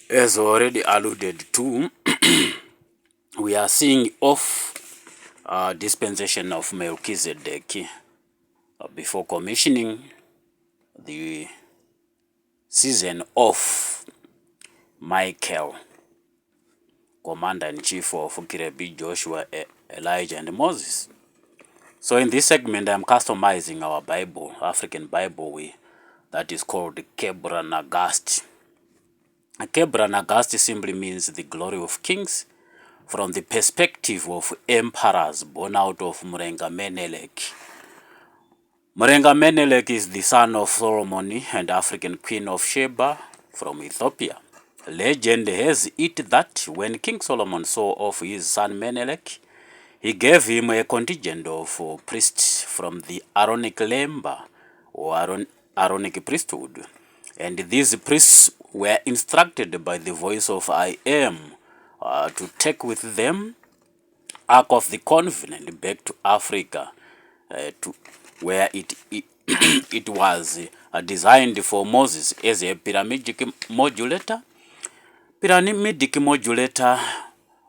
As already alluded to, we are seeing off dispensation of Melchizedek before commissioning the season of Michael, Commander-in-Chief of Kirebi, Joshua, Elijah, and Moses. So in this segment, I'm customizing our Bible, African Bible, that is called Kebra Nagast. Kebra Nagast simply means the glory of kings from the perspective of emperors born out of Murenga Menelik. Murenga Menelik is the son of Solomon and African queen of Sheba from Ethiopia. Legend has it that when King Solomon saw off his son Menelik, he gave him a contingent of priests from the Aaronic Lemba or Aaronic priesthood. And these priests were instructed by the voice of I Am to take with them Ark of the Covenant back to Africa, to where it was designed for Moses as a pyramidic modulator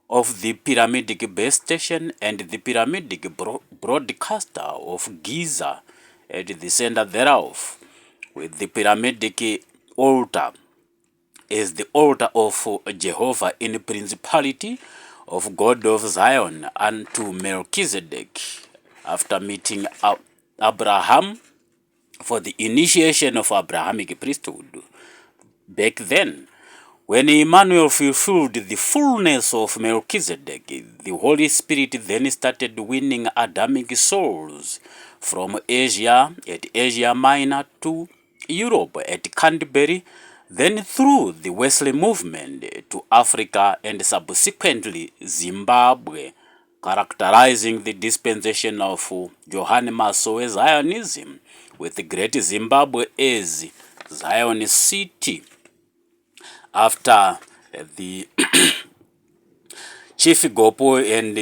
of the pyramidic base station and the pyramidic broadcaster of Giza at the center thereof, with the pyramidic altar as the altar of Jehovah in principality of God of Zion unto Melchizedek, after meeting Abraham for the initiation of Abrahamic priesthood. Back then, when Emmanuel fulfilled the fullness of Melchizedek, the Holy Spirit then started winning Adamic souls from Asia at Asia Minor to Europe at Canterbury, then through the Wesley movement to Africa and subsequently Zimbabwe, characterizing the dispensation of Johann Masoe Zionism, with the Great Zimbabwe as Zion City. After the Chief Gopo and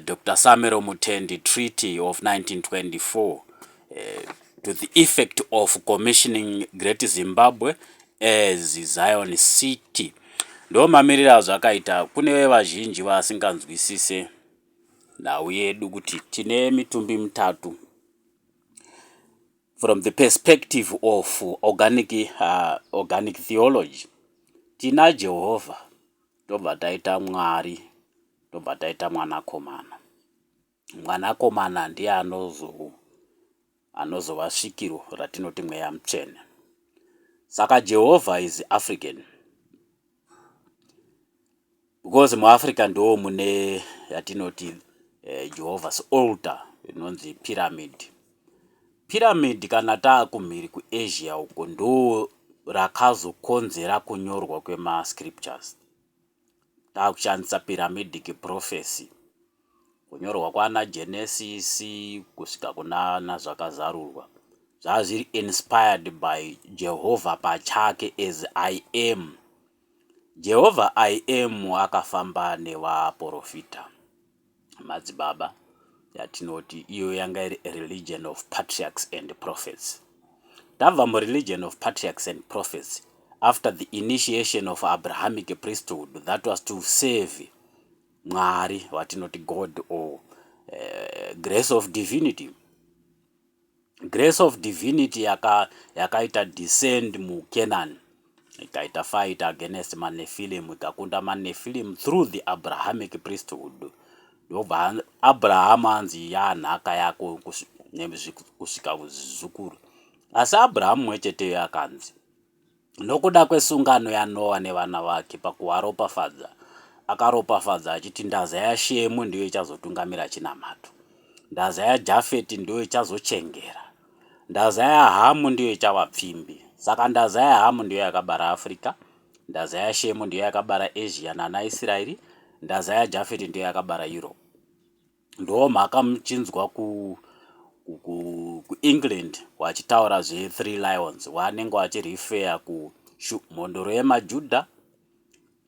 Dr. Samero Mutendi Treaty of 1924, to the effect of commissioning Great Zimbabwe as Zion City. Ndo mamiriro azvakaita. Kune vazhinji vasinganzwisise nhau yedu kuti tine mitumbi mitatu from the perspective of organic theology. Tina Jehovah, tobva taita Mwari, tobva taita Mwanakomana. Mwanakomana ndiye anozova svikiro ratinoti mweya mutsvene. Saka Jehovah is African, because muAfrica ndo mune yatinoti Jehovah's altar, inonzi pyramid. Pyramid kana taakumhiri kuAsia uko ndo rakazokonzera kunyorwa kwemascriptures. Taakushandisa pyramidic prophecy, kunyorwa kwana Genesis kusvika kuna zvakazarurwa, zvazviri inspired by Jehovah pachake as I Am. Jehovah I Am akafamba nevaprofita, madzibaba, yatinoti iyo yanga iri religion of patriarchs and prophets. Tabva religion of patriarchs and prophets after the initiation of Abrahamic priesthood, that was to save Mwari, watinoti God, or grace of divinity. Grace of divinity yakaita descend mu Canaan, ikaita fight against Manephilim, ikakunda Manephilim through the Abrahamic priesthood. Ndobva Abraham anzi yanhaka yako kusvika kuzvizukuru. Asi Abraham mwecheteyo akanzi nokuda kwesungano yaNoa nevana vake pakuvaropafadza, akaropafadza achiti ndaza yaShemu ndiyo ichazotungamira chinamato, ndaza yaJafeti ndiyo ichazochengera, ndaza yaHamu ndiyo ichava pfimbi. Saka ndaza yaHamu ndiyo yakabara Afrika, ndaza yaShemu ndiyo yakabara Asia nanaIsraeri, ndaza yaJafeti ndiyo yakabara Europe. Ndo mhaka muchinzwa kuEngland wachitaura zve3 lions, wanenge wachirifeya kumhondoro yemaJudha,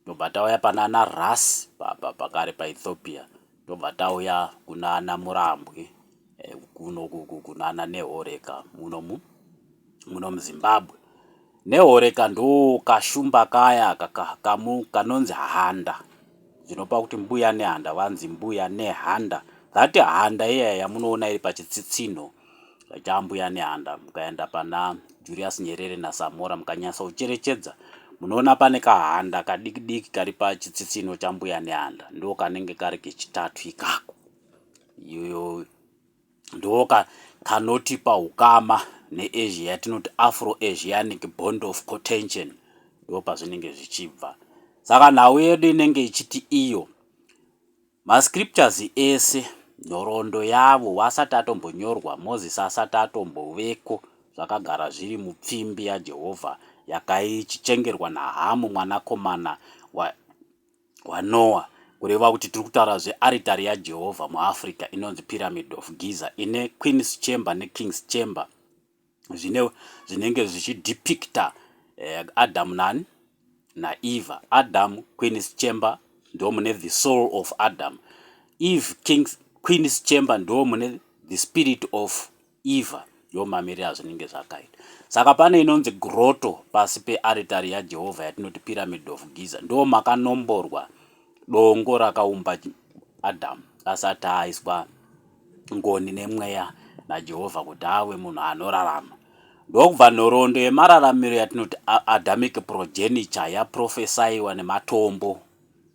ndobva tauya pana Ras pakare paEthiopia, ndobva tauya kuna Murambwe kuno kunana Nehoreka muno muZimbabwe. Nehoreka ndo kashumba kaya kanonzi handa. Zvinopa kuti mbuya nehanda vanzi mbuya nehanda. That handa iya yamunoona iri pachitsitsino chambuya nehanda. Mukaenda pana Julius Nyerere naSamora mukanyasa kucherechedza, munoona pane kahanda kadiki diki kari pachitsitsino chambuya nehanda. Ndo kanenge kari kechitatu ikako. Iyo ndo kanotipa ukama neAsia yatinoti Afro-Asianic bond of contention. Ndo pazvinenge zvichibva. Saka nhau yedu inenge ichiti iyo mascriptures ese nhoroondo yavo wasati atombonyorwa, Moses asati atomboveko, zvakagara zviri mupfimbi yaJehovha yakaichichengerwa naHamu mwanakomana waNoa, kureva kuti tiri kutaura zvearitari yaJehovha muAfrica inonzi Pyramid of Giza ine Queen's Chamber neKing's Chamber zvinenge zvichidepicta Adam naEva. Adam Queen's Chamber ndo mune the soul of Adam. Eve Queen's Chamber ndo mune the spirit of Eva. Ndo mamiriro azvinenge zvakaita. Saka pane inonzi grotto pasi pearitari yaJehovha yatinoti Pyramid of Giza. Ndo makanomborwa dongo rakaumba Adam asati aiswa ngoni nemweya naJehovha kuti ave munhu anorarama. Ndokubva nhoroondo yemararamiro yatinoti Adamic progeniture yaprofesaiwa nematombo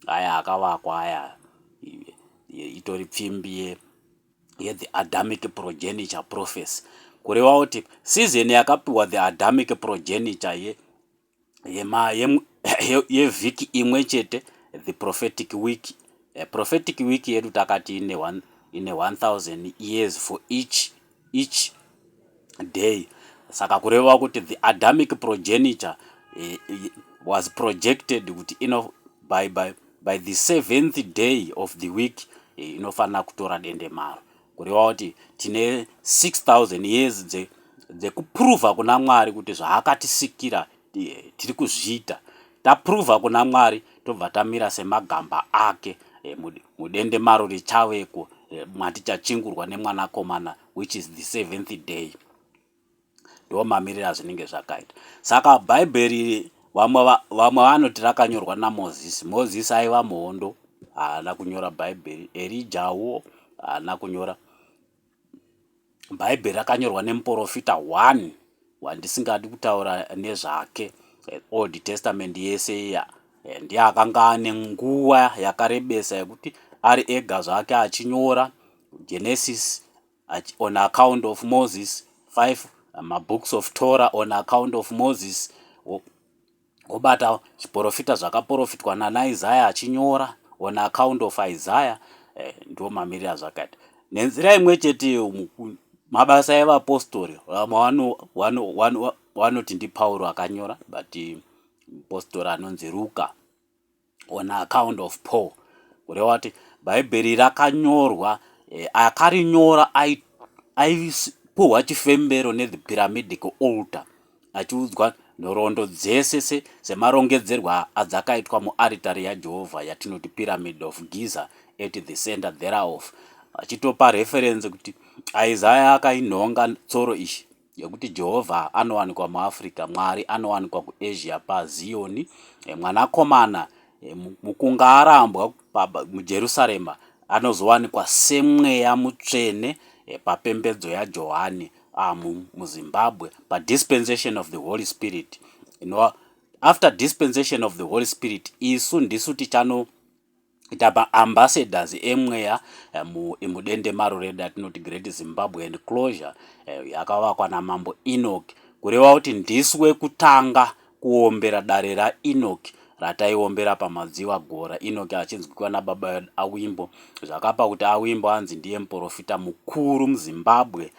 aya akavakwa aya itori pfimbi the Adamic progeniture prophecy, kureva kuti season yakapiwa the Adamic progeniture yevhiki imwe chete, the prophetic week. Prophetic week yedu takati ine 1000 years for each day. Saka kureva kuti the Adamic progeniture was projected kuti by the 7th day of the week inofana kutora dendemaro, kureva kuti tine 6000 years dzekuprova kuna Mwari kuti zvaakatisikira tiri kuzviita. Taprova kuna Mwari tobva tamira semagamba ake mudendemaro richaveko mwatichachingurwa nemwanakomana, which is the 7th day. Ndo mamiriro azvinenge zvakaita. Saka Bhaibheri vamwe vanoti rakanyorwa naMozisi. Mozisi aiva muhondo, haana kunyora Bhaibheri. Elijahwo haana kunyora Bhaibheri. Rakanyorwa nemuprofita 1 wandisingadi kutaura nezvake. Old Testament yese iya ndiye akanga ane nguva yakarebesa yekuti ari ega zvake achinyora Genesis on account of Moses, 5 mabooks of Torah on account of Moses, obata chiprofita zvakaprofitwa naIsaiah achinyora on account of Isaiah. Ndo mamiriro azvakaita. Nenzira imwe chete mabasa evapostori vanoti ndiPauro akanyora, but postori anonzi Luka on account of Paul, kureva kuti Bhaibheri rakanyorwa, akarinyora aipuhwa chifembero nethe pyramidic altar, achiudzwa nhoroondo dzese semarongedzerwa adzakaitwa muaritari yaJehovha yatinoti Pyramid of Giza at the center thereof. Achitopa reference kuti Isaiah akainhonga tsoro ishi yekuti Jehovha anowanikwa muAfrica, Mwari anowanikwa kuAsia paZioni, mwanakomana mukunga arambwa muJerusarema anozowanikwa semweya mutsvene papembedzo yaJohani muZimbabwe padispensation of the Holy Spirit. After dispensation of the Holy Spirit isu ndisu tichanoita ambassadors emweya mudendemaro redu atinoti Great Zimbabwean Closure yakavakwa naMambo Enoch, kureva kuti ndisu wekutanga kuombera dare raEnoch rataiwombera pamadziva gora. Enoch achinzwiwa nababa aWimbo, zvakapa kuti aWimbo anzi ndiye muprofita mukuru muZimbabwe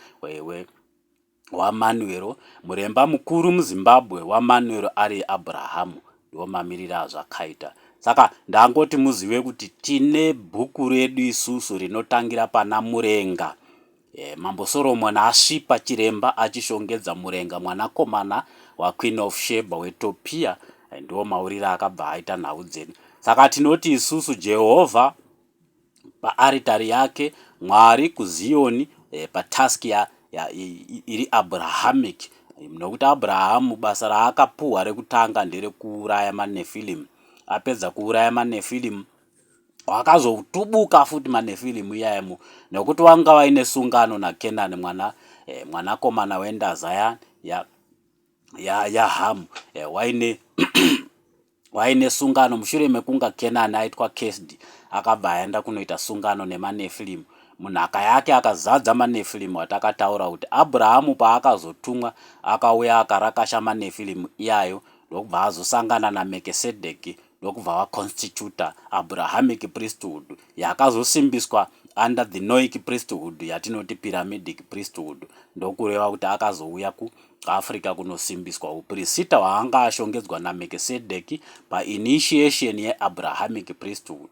waManuel, muremba mukuru muZimbabwe waManuel ari Abrahamu. Ndo mamiriro azvakaita. Saka ndangoti muzive kuti tine bhuku redu isusu rinotangira pana murenga. Mambo Solomon asvipa chiremba achishongedza murenga, mwanakomana waQueen of Sheba weEthiopia. Ndo mauriro akabva aita nhau dzedu. Saka tinoti isusu Jehovha paaritari yake, Mwari kuZioni patask iri Abrahamic nokuti Abrahamu basa raakapuhwa rekutanga nderekuuraya maNefilimu. Apedza kuuraya maNefilimu wakazotubuka futi maNefilimu iyayemo, nekuti wanga waine sungano naKenani mwanakomana wendaza yaHamu. waine sungano mushure mekunga Kenani aitwa Kesdi, akabva aenda kunoita sungano nemaNefilimu. Munhaka yake akazadza maNefilimu, atakataura kuti Abrahamu paakazotumwa akauya akarakasha maNefilimu iyayo, ndokubva azosangana naMekisedeki, ndokubva vaconstituta Abrahamic priesthood yakazosimbiswa under the Noahic priesthood yatinoti Pyramidic priesthood. Ndokureva kuti akazouya kuAfrica kunosimbiswa upriesita hwaanga ashongedzwa naMekisedeki painitiation yeAbrahamic priesthood.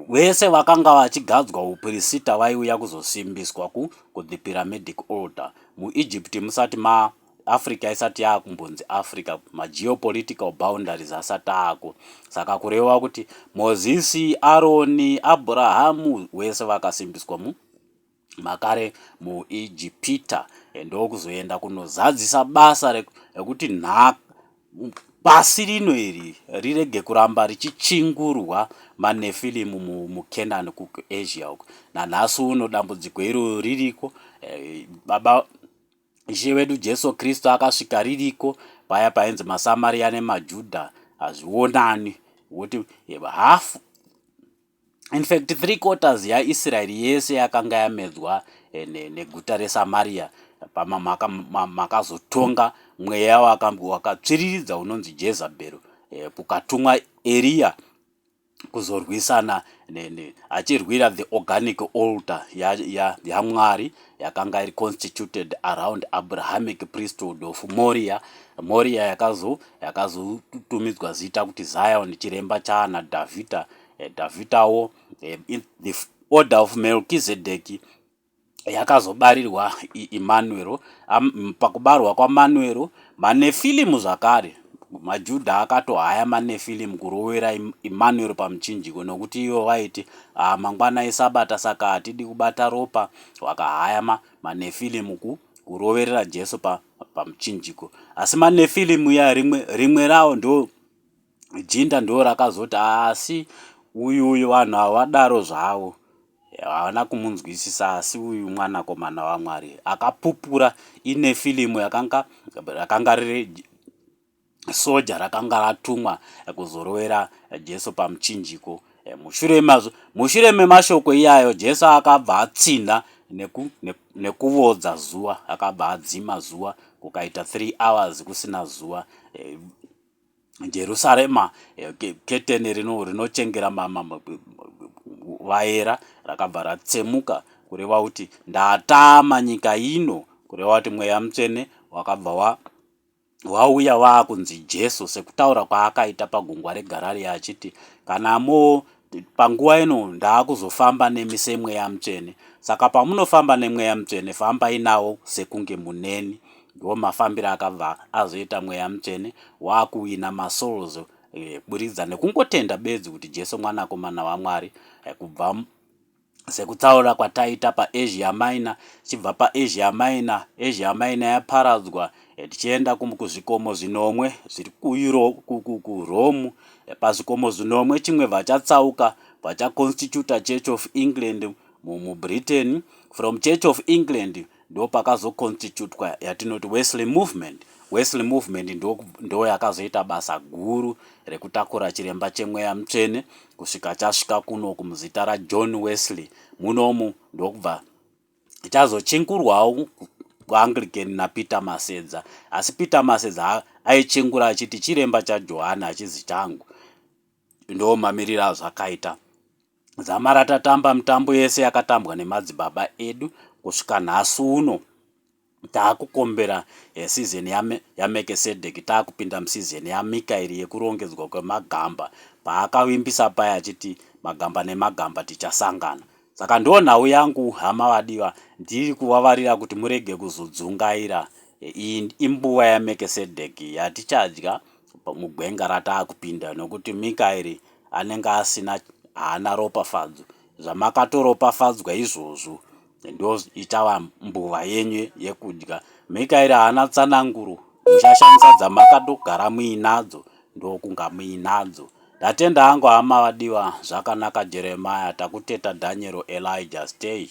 Vese vakanga vachigadzwa upriesita vaiuya kuzosimbiswa kuThe Pyramidic order. MuEgypt musati Africa isati yakumbonzi Africa, geopolitical boundaries asati ako. Saka kureva kuti Mozisi, Aroni, Abrahamu vese vakasimbiswa makare muEgipta, ndokuzoenda kunozadzisa basa rekuti pasi rino iri rirege kuramba richichingurwa maNefilimu muKenani kuAsia uko. Nanhasi uno dambudziko iro ririko. Baba Ishe wedu Jesu Kristu akasvika ririko paya painzi maSamaria nemaJudha hazvionani, kuti half, in fact 3/4 yaIsraeri yese yakanga yamedzwa neguta reSamaria makazotonga mweya wakatsviriridza unonzi Jezebheri. Kukatumwa Eria kuzorwisana achirwira the organic altar yaMwari yakanga iri constituted around Abrahamic priesthood of Moriah. Yakazotumidzwa zita kuti Zion, chiremba chaana Dhavhidhawo. The order of Melchizedek yakazobarirwa Emmanuel. Pakubarwa kwaManuel, maNefilimu zvakare maJudha akatohaya maNefilimu kurovera Emmanuel pamuchinjiko, nokuti ivo vaiti mangwana eSabata saka hatidi kubata ropa, wakahaya maNefilimu kuroverera Jesu pamuchinjiko. Asi maNefilimu ya rimwe rao ndo jinda ndo rakazoti asi uyu vanhu havadaro zvavo, havana kumunzwisisa, asi uyu mwanakomana waMwari. Akapupura iNefilimu rakanga riri soja rakanga ratumwa kuzorovera Jesu pamuchinjiko. Mushure memashoko iyayo Jesu akabva atsinda nekuvodza zuva, akabva adzima zuva, kukaita 3 hours kusina zuva. Jerusarema, keteni rinochengera vaera, rakabva ratsemuka, kureva kuti ndatama nyika ino, kureva kuti Mweya Mutsvene wakabva wauya waakunzi Jesu, sekutaura kwaakaita pagungwa reGarari achiti kana panguva ino ndaakuzofamba nemi seMweya Mutsvene. Saka pamunofamba neMweya Mutsvene fambai nawo sekunge muneni. Ndo mafambiro akabva azoita Mweya Mutsvene waakuwina masouls kuburidza nekungotenda bedzi kuti Jesu mwanakomana waMwari. Kubva sekutsaura kwataita paAsia Minor, chibva paAsia Minor, Asia Minor yaparadzwa tichienda kuzvikomo zvinomwe zviri kuRome. Pazvikomo zvinomwe chimwe vachatsauka vachaconstituta Church of England muBritain. From Church of England ndo pakazoconstitutwa yatinoti Wesley movement. Wesley movement ndo yakazoita basa guru rekutakura chiremba cheMweya Mutsvene kusvika chasvika kuno kumuzita raJohn Wesley. Munomu ndokubva chazochingurwawo kuAnglican naPeter Masedza, asi Peter Masedza aichingura achiti chiremba chaJohani achizi changu. Ndo mamiriro azvakaita. Zama tatamba mitambo yese yakatambwa nemadzibaba edu kusvika nhasi uno taakukombera season yaMelchizedek, taakupinda musizoni yaMikaeri yekurongedzwa kwemagamba, paakavimbisa paya achiti magamba nemagamba tichasangana. Saka ndo nhau yangu, hama vadiwa, ndiri kuvavarira kuti murege kuzodzungaira. Iyi imbuva yaMelchizedek yatichadya mugwenga rataakupinda, nokuti Mikaeri anenge haana ropafadzo. Zvamakatoropafadzwa izvozvo ndo ichava mbuva yenyu yekudya. Mikaeri haana tsananguro, muchashandisa dzamakatogara muinadzo ndokunga muinadzo. Ndatenda hangu hama vadiwa, zvakanaka Jeremiah, takuteta Daniel Elijah stage.